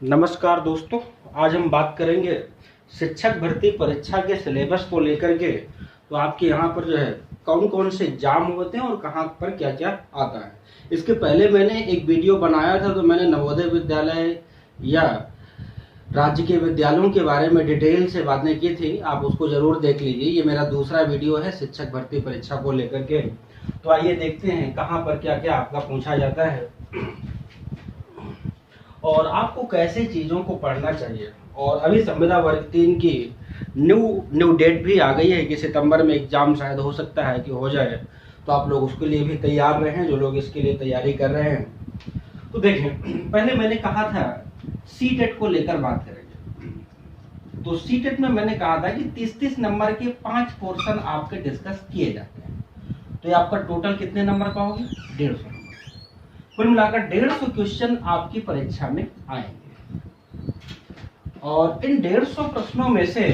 नमस्कार दोस्तों, आज हम बात करेंगे शिक्षक भर्ती परीक्षा के सिलेबस को लेकर के। तो आपके यहाँ पर जो है कौन कौन से एग्जाम होते हैं और कहाँ पर क्या क्या आता है। इसके पहले मैंने एक वीडियो बनाया था, तो मैंने नवोदय विद्यालय या राज्य के विद्यालयों के बारे में डिटेल से बातें की थी। आप उसको जरूर देख लीजिए। ये मेरा दूसरा वीडियो है शिक्षक भर्ती परीक्षा को लेकर के। तो आइए देखते हैं कहाँ पर क्या क्या आपका पूछा जाता है और आपको कैसे चीज़ों को पढ़ना चाहिए। और अभी संविदा वर्ग 3 की न्यू डेट भी आ गई है कि सितंबर में एग्जाम शायद हो सकता है कि हो जाए। तो आप लोग उसके लिए भी तैयार रहें, जो लोग इसके लिए तैयारी कर रहे हैं। तो देखें, पहले मैंने कहा था सीटेट को लेकर बात करेंगे। तो सीटेट में मैंने कहा था कि 30-30 नंबर के 5 पोर्शन आपके डिस्कस किए जाते हैं। तो ये आपका टोटल कितने नंबर का होगा? 150 नंबर। कुल मिलाकर 150 क्वेश्चन आपकी परीक्षा में आएंगे। और इन 150 प्रश्नों में से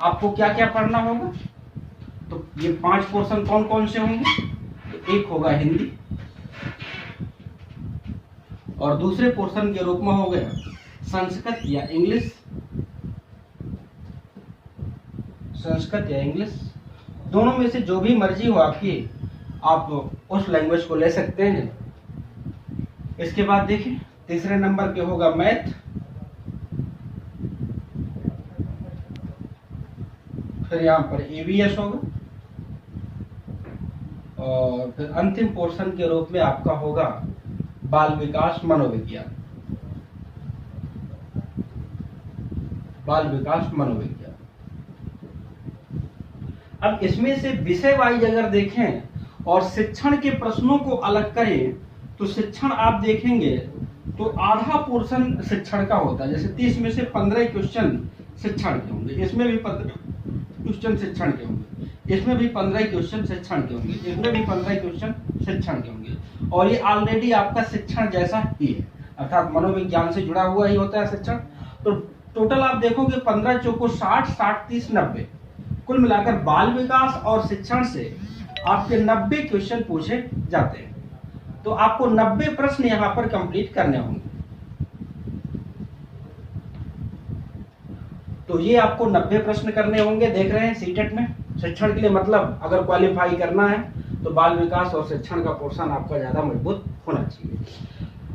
आपको क्या क्या पढ़ना होगा? तो ये 5 पोर्शन कौन कौन से होंगे? तो एक होगा हिंदी, और दूसरे पोर्शन के रूप में हो गया संस्कृत या इंग्लिश। संस्कृत या इंग्लिश दोनों में से जो भी मर्जी हो आपकी, आप उस लैंग्वेज को ले सकते हैं। इसके बाद देखिए, तीसरे नंबर पे होगा मैथ, फिर यहाँ पर ईवीएस होगा, और फिर अंतिम पोर्शन के रूप में आपका होगा बाल विकास मनोविज्ञान। बाल विकास मनोविज्ञान। अब इसमें से विषय वाइज अगर देखें और शिक्षण के प्रश्नों को अलग करें, तो शिक्षण आप देखेंगे तो आधा पोर्शन शिक्षण का होता है। जैसे 30 में से 15 क्वेश्चन शिक्षण के होंगे, इसमें भी 15 क्वेश्चन शिक्षण के होंगे, इसमें भी 15 क्वेश्चन शिक्षण के होंगे, इसमें भी 15 क्वेश्चन शिक्षण के होंगे। और ये ऑलरेडी आपका शिक्षण जैसा ही है, अर्थात मनोविज्ञान से जुड़ा हुआ ही होता है शिक्षण। तो टोटल आप देखोगे 15 चौको 60, 60 30 90, कुल मिलाकर बाल विकास और शिक्षण से आपके 90 क्वेश्चन पूछे जाते हैं। तो आपको 90 प्रश्न यहां पर कंप्लीट करने होंगे। तो ये आपको 90 प्रश्न करने होंगे। देख रहे हैं सीटेट में शिक्षण के लिए, मतलब अगर क्वालिफाई करना है तो बाल विकास और शिक्षण का पोर्शन आपका ज्यादा मजबूत होना चाहिए।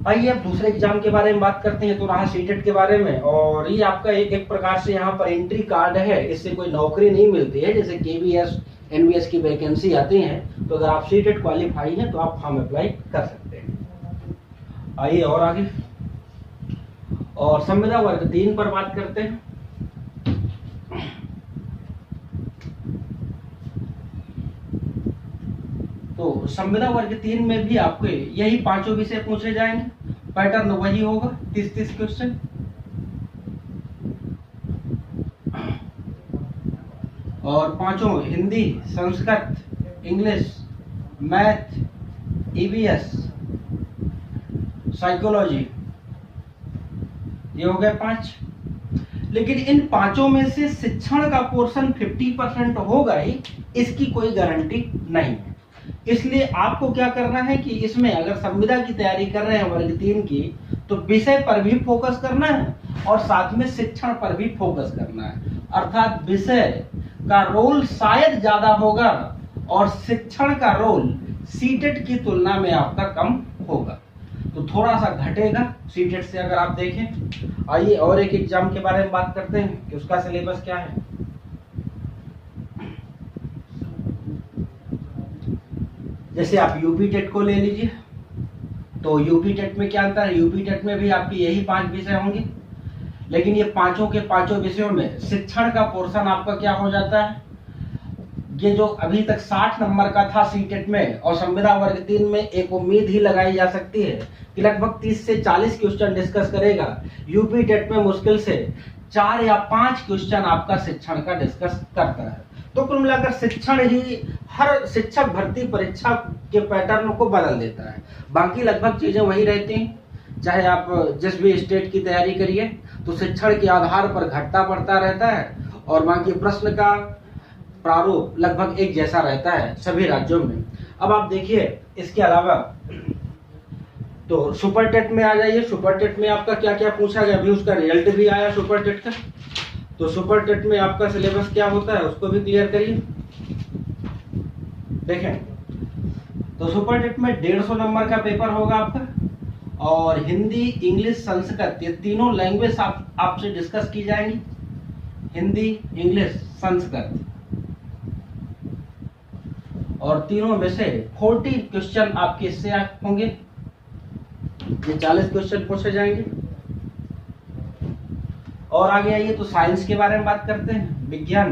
आइए अब दूसरे एग्जाम के बारे में बात करते हैं। तो रहा सीटेट के बारे में, और ये आपका एक प्रकार से यहाँ पर एंट्री कार्ड है। इससे कोई नौकरी नहीं मिलती है, जैसे केवीएस एनवीएस की वैकेंसी आती है। तो अगर आप सीटेट क्वालिफाई हैं तो आप फॉर्म अप्लाई कर सकते हैं। आइए और आगे, और संविदा वर्ग 3 पर बात करते हैं। तो संविदा वर्ग 3 में भी आपके यही 5 विषय पूछे जाएंगे। पैटर्न वही होगा, 30-30 क्वेश्चन। और 5 Hindi, Sanskrit, English, math, EVS, psychology, ये हो गए 5। लेकिन इन 5 में से शिक्षण का पोर्शन 50% होगा ही, इसकी कोई गारंटी नहीं है। इसलिए आपको क्या करना है कि इसमें अगर संविदा की तैयारी कर रहे हैं वर्ग 3 की, तो विषय पर भी फोकस करना है और साथ में शिक्षण पर भी फोकस करना है। अर्थात विषय का रोल शायद ज्यादा होगा और शिक्षण का रोल सीटेट की तुलना में आपका कम होगा, तो थोड़ा सा घटेगा सीटेट से अगर आप देखें। आइए और एक एग्जाम के बारे में बात करते हैं कि उसका सिलेबस क्या है। जैसे आप यूपी टेट को ले लीजिए, तो यूपी टेट में क्या अंतर है? यूपी टेट में भी आपकी यही 5 विषय होंगे, लेकिन ये 5 के 5 विषयों में शिक्षण का पोर्शन आपका क्या हो जाता है? ये जो अभी तक 60 नंबर का था सीटेट में और संविदा वर्ग 3 में, एक उम्मीद ही लगाई जा सकती है कि लगभग 30 से 40 क्वेश्चन डिस्कस करेगा। यूपी टेट में मुश्किल से 4 या 5 क्वेश्चन आपका शिक्षण का डिस्कस करता है। तो कुल मिलाकर शिक्षण ही हर शिक्षक भर्ती परीक्षा के पैटर्न को बदल देता है। बाकी लगभग चीजें वही रहती हैं। चाहे आप जिस भी स्टेट की तैयारी करिए, तो शिक्षण के आधार पर घटता बढ़ता रहता है, और बाकी प्रश्न का प्रारूप लगभग एक जैसा रहता है सभी राज्यों में। अब आप देखिए इसके अलावा तो सुपर टेट में आ जाइए। सुपर टेट में आपका क्या क्या पूछा गया, अभी उसका रिजल्ट भी आया सुपर टेट का। तो सुपर टेट में आपका सिलेबस क्या होता है उसको भी क्लियर करिए। देखें, तो सुपर टेट में 150 नंबर का पेपर होगा आपका, और हिंदी, इंग्लिश, संस्कृत, ये तीनों लैंग्वेज आपसे डिस्कस की जाएंगी। हिंदी, इंग्लिश, संस्कृत, और तीनों में से 40 क्वेश्चन आपके इससे होंगे। ये 40 क्वेश्चन पूछे जाएंगे। और आगे आइए तो साइंस के बारे में बात करते हैं। विज्ञान,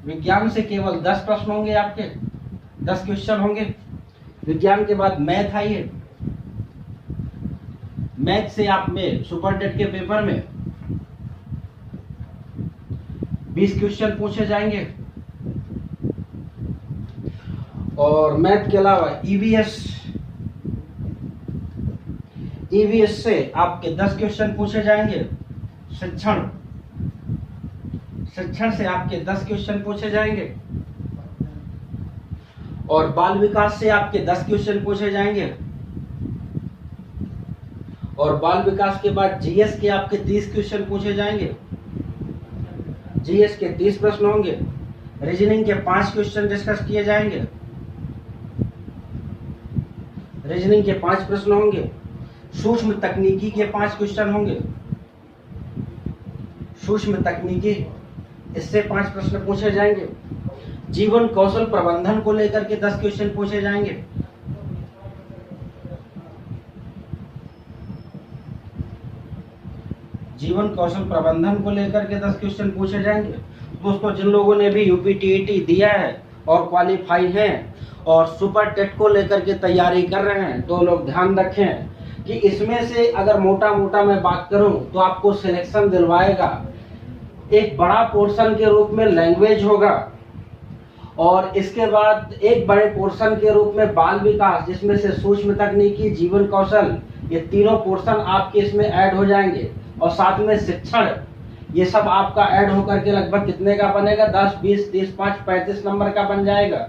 विज्ञान से केवल 10 प्रश्न होंगे आपके, 10 क्वेश्चन होंगे। विज्ञान के बाद मैथ आइए। मैथ से आप में सुपर टेट के पेपर में 20 क्वेश्चन पूछे जाएंगे। और मैथ के अलावा ईवीएस, ईवीएस से आपके 10 क्वेश्चन पूछे जाएंगे। शिक्षण, शिक्षण से आपके 10 क्वेश्चन पूछे जाएंगे। और बाल विकास से आपके 10 क्वेश्चन पूछे जाएंगे। और बाल विकास के बाद जीएस के आपके 30 क्वेश्चन पूछे जाएंगे। जीएस के 30 प्रश्न होंगे। रीजनिंग के 5 क्वेश्चन डिस्कस किए जाएंगे। रीजनिंग के 5 प्रश्न होंगे। सूक्ष्म तकनीकी के 5 क्वेश्चन होंगे। सूक्ष्म तकनीकी, इससे 5 प्रश्न पूछे जाएंगे। जीवन कौशल प्रबंधन को लेकर के 10 क्वेश्चन पूछे जाएंगे। जीवन कौशल प्रबंधन को लेकर के 10 क्वेश्चन पूछे जाएंगे। दोस्तों, जिन लोगों ने भी यूपीटीईटी दिया है और क्वालिफाई हैं और सुपर टेट को लेकर के तैयारी कर रहे हैं, तो लोग ध्यान रखें कि इसमें से अगर मोटा मोटा मैं बात करूं तो आपको सिलेक्शन दिलवाएगा। एक बड़ा पोर्शन के रूप में लैंग्वेज होगा, और इसके बाद एक बड़े पोर्शन के रूप में बाल विकास, जिसमें से सूक्ष्म तकनीकी, जीवन कौशल, ये तीनों पोर्शन आपके इसमें ऐड हो जाएंगे। और साथ में शिक्षण, ये सब आपका ऐड होकर के लगभग कितने का बनेगा? 10, 20, 30, 5, 35 नंबर का बन जाएगा।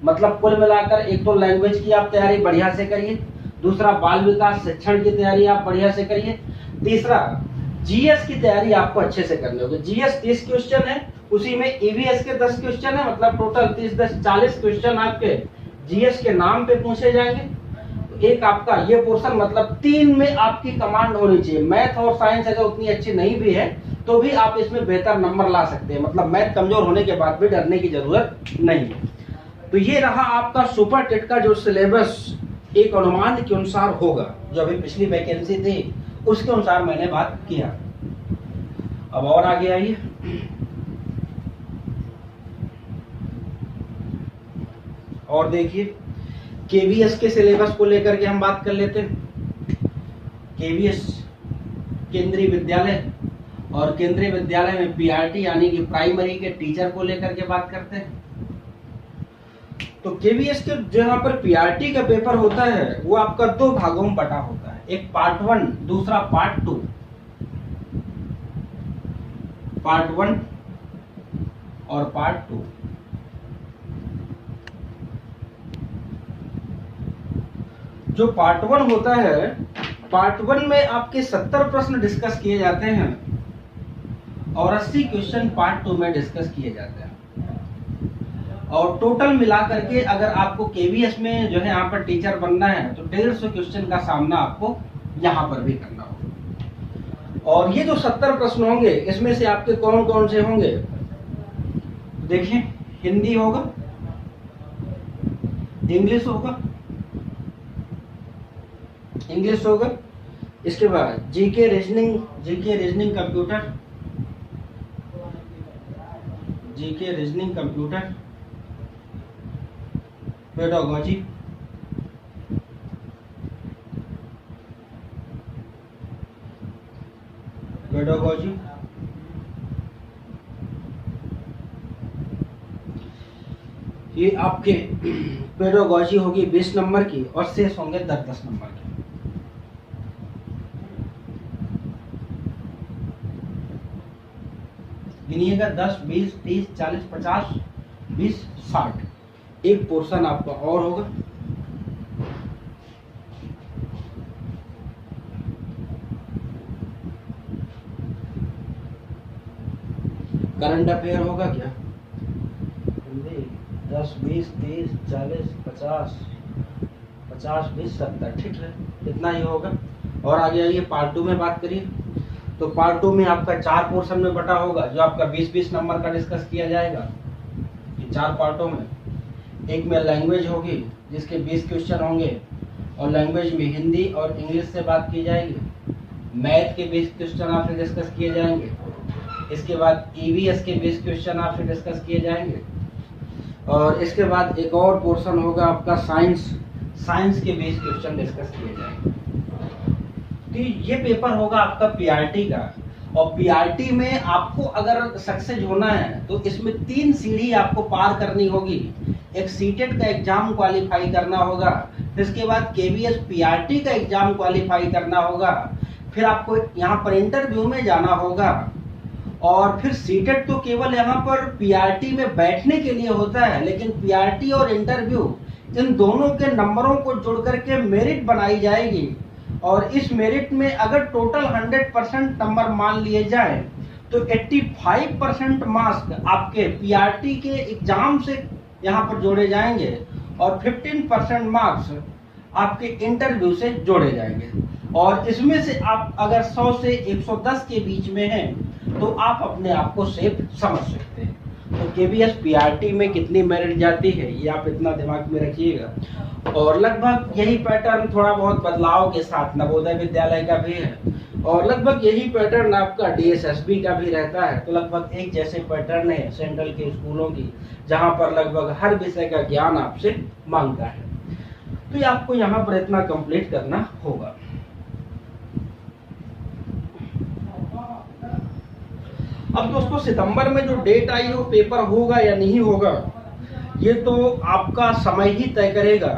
मतलब कुल मिलाकर एक तो लैंग्वेज की आप तैयारी बढ़िया से करिए, दूसरा बाल विकास शिक्षण की तैयारी आप बढ़िया से करिए, तीसरा जीएस की तैयारी आपको अच्छे से करनी होगी। जीएस 30 क्वेश्चन है, उसी में ईवीएस के 10 क्वेश्चन है, मतलब टोटल 30, 10, 40 क्वेश्चन आपके जीएस के नाम पे पूछे जाएंगे। एक आपका ये पोर्शन, मतलब 3 में आपकी कमांड होनी चाहिए। मैथ और साइंस अगर उतनी अच्छी नहीं भी है तो भी आप इसमें बेहतर नंबर ला सकते हैं। मतलब मैथ कमजोर होने के बाद भी डरने की जरूरत नहीं है। तो ये रहा आपका सुपर टेट का जो सिलेबस एक अनुमान के अनुसार होगा, जो अभी पिछली वैकेंसी थी उसके अनुसार मैंने बात किया। अब और आगे आइए। और देखिए, केवीएस के सिलेबस को लेकर के हम बात कर लेते हैं। केवीएस केंद्रीय विद्यालय, और केंद्रीय विद्यालय में पीआरटी यानी कि प्राइमरी के टीचर को लेकर के बात करते हैं। तो केवीएस के जहां पर पीआरटी का पेपर होता है वो आपका 2 भागों में बटा होता है, एक पार्ट 1, दूसरा पार्ट 2। पार्ट 1 और पार्ट 2। जो पार्ट 1 होता है, पार्ट 1 में आपके 70 प्रश्न डिस्कस किए जाते हैं और 80 क्वेश्चन पार्ट 2 में डिस्कस किए जाते हैं। और टोटल मिला करके अगर आपको केवीएस में जो है यहाँ पर टीचर बनना है तो 150 क्वेश्चन का सामना आपको यहाँ पर भी करना होगा। और ये जो 70 प्रश्न होंगे, इसमें से आपके कौन कौन से होंगे? देखिए, हिंदी होगा, इंग्लिश होगा, इंग्लिश होगा, इसके बाद GK reasoning computer, GK reasoning computer, pedagogy, pedagogy, ये आपके पेडागोजी होगी 20 नंबर की और शेष होंगे 10-10 नंबर के। गिनिएगा 10, 20, 30, 40, 50, 20, 60। एक पोर्शन आपका और होगा करंट अफेयर होगा क्या? हिंदी 10, 20, 30, 40, 50, 50, 20, 70, ठीक है, इतना ही होगा। और आगे आइए पार्ट 2 में बात करिए। तो पार्ट 2 में आपका 4 पोर्शन में बटा होगा, जो आपका 20-20 नंबर का डिस्कस किया जाएगा ये 4 पार्टों में। एक में लैंग्वेज होगी जिसके 20 क्वेश्चन होंगे, और लैंग्वेज में हिंदी और इंग्लिश से बात की जाएगी। मैथ के 20 क्वेश्चन आपसे डिस्कस किए जाएंगे। इसके बाद ईवीएस के 20 क्वेश्चन आपसे डिस्कस किए जाएंगे। और इसके बाद एक और पोर्शन होगा आपका साइंस के 20 क्वेश्चन डिस्कस किए जाएंगे। तो ये पेपर होगा आपका पीआरटी का। और पीआरटी में आपको अगर सक्सेस होना है तो इसमें 3 सीढ़ी आपको पार करनी होगी। एक सीटेट का एग्जाम क्वालिफाई करना होगा, फिर इसके बाद केवीएस पीआरटी का एग्जाम क्वालिफाई करना होगा, फिर आपको यहाँ पर इंटरव्यू में जाना होगा, और फिर सीटेट तो केवल यहाँ पर पीआरटी में बैठने के लिए होता है, लेकिन पीआरटी और इंटरव्यू इन दोनों के नंबरों को जोड़ करके मेरिट बनाई जाएगी। और इस मेरिट में अगर टोटल 100% नंबर मान लिए जाए तो 85% मार्क्स आपके पीआरटी के एग्जाम से यहाँ पर जोड़े जाएंगे, और 15% मार्क्स आपके इंटरव्यू से जोड़े जाएंगे। और इसमें से आप अगर 100 से 110 के बीच में हैं तो आप अपने आप को सेफ समझ सकते हैं। तो केवीएस पीआरटी में कितनी मेरिट जाती है ये आप इतना दिमाग में रखिएगा। और लगभग यही पैटर्न थोड़ा बहुत बदलाव के साथ नवोदय विद्यालय का भी है, और लगभग यही पैटर्न आपका डीएसएसबी का भी रहता है। तो लगभग एक जैसे पैटर्न है सेंट्रल के स्कूलों की, जहां पर लगभग हर विषय का ज्ञान आपसे मांगता है। तो ये आपको यहाँ पर इतना कंप्लीट करना होगा। अब दोस्तों सितंबर में जो डेट आई वो पेपर होगा या नहीं होगा ये तो आपका समय ही तय करेगा।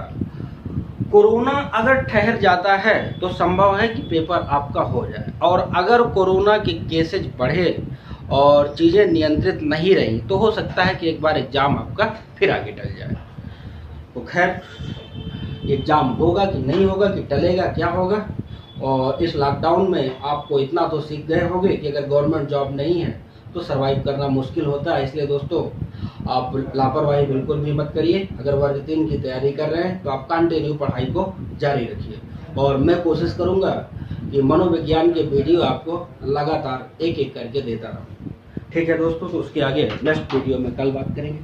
कोरोना अगर ठहर जाता है तो संभव है कि पेपर आपका हो जाए, और अगर कोरोना के केसेज बढ़े और चीज़ें नियंत्रित नहीं रही तो हो सकता है कि एक बार एग्जाम आपका फिर आगे टल जाए। तो खैर एग्जाम होगा कि नहीं होगा, कि टलेगा क्या होगा। और इस लॉकडाउन में आपको इतना तो सीख गए होंगे कि अगर गवर्नमेंट जॉब नहीं है तो सरवाइव करना मुश्किल होता है। इसलिए दोस्तों आप लापरवाही बिल्कुल भी मत करिए। अगर वर्ग 3 की तैयारी कर रहे हैं तो आप कंटिन्यू पढ़ाई को जारी रखिए, और मैं कोशिश करूंगा कि मनोविज्ञान के वीडियो आपको लगातार एक एक करके देता रहूं। ठीक है दोस्तों, तो उसके आगे नेक्स्ट वीडियो में कल बात करेंगे।